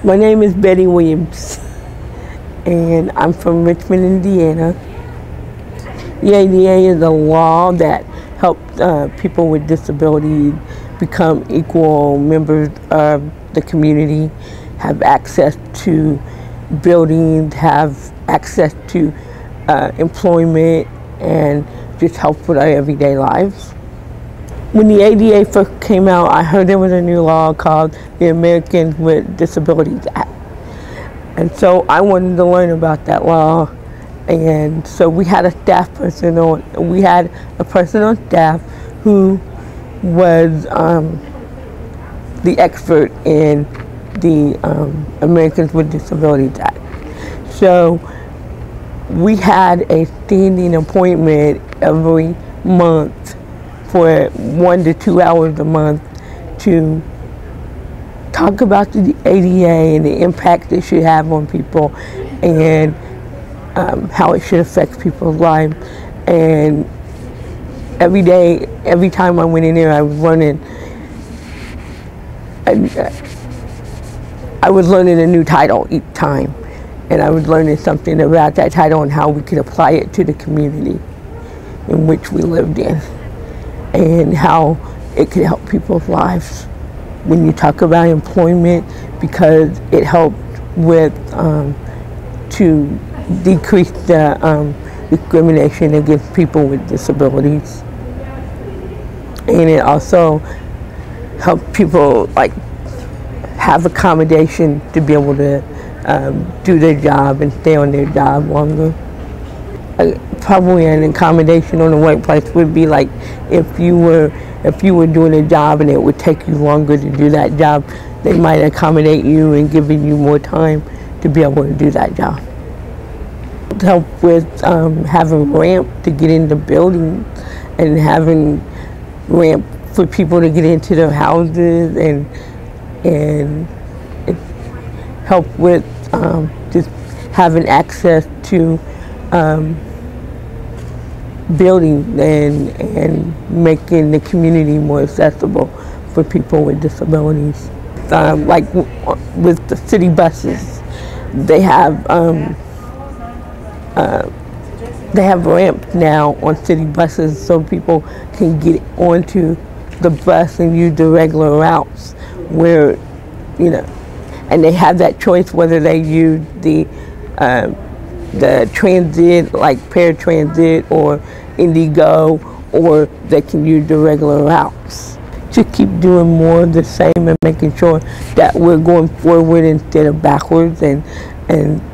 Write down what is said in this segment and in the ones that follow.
My name is Betty Williams, and I'm from Richmond, Indiana. The ADA is a law that helps people with disabilities become equal members of the community, have access to buildings, have access to employment, and just help with our everyday lives. When the ADA first came out, I heard there was a new law called the Americans with Disabilities Act. And so I wanted to learn about that law. And so we had a staff person on, we had a person on staff who was the expert in the Americans with Disabilities Act. So we had a standing appointment every month for 1 to 2 hours a month to talk about the ADA and the impact it should have on people and how it should affect people's lives. And every day, every time I went in there, I was learning. I was learning a new title each time, and I was learning something about that title and how we could apply it to the community in which we lived in, and how it could help people's lives. When you talk about employment, because it helped with to decrease the discrimination against people with disabilities, and it also helped people like have accommodation to be able to do their job and stay on their job longer. Probably an accommodation on the workplace would be like if you were doing a job and it would take you longer to do that job, they might accommodate you and giving you more time to be able to do that job. Help with having ramp to get into buildings and having ramp for people to get into their houses, and it help with just having access to building and making the community more accessible for people with disabilities. Like with the city buses, they have ramps now on city buses so people can get onto the bus and use the regular routes where, you know, and they have that choice whether they use the transit, like paratransit or Indigo, or they can use the regular routes. To keep doing more of the same and making sure that we're going forward instead of backwards, and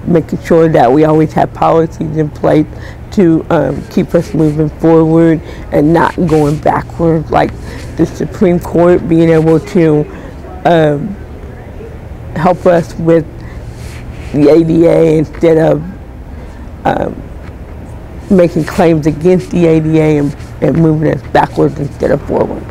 making sure that we always have policies in place to keep us moving forward and not going backwards, like the Supreme Court being able to help us with the ADA instead of making claims against the ADA and moving us backwards instead of forward.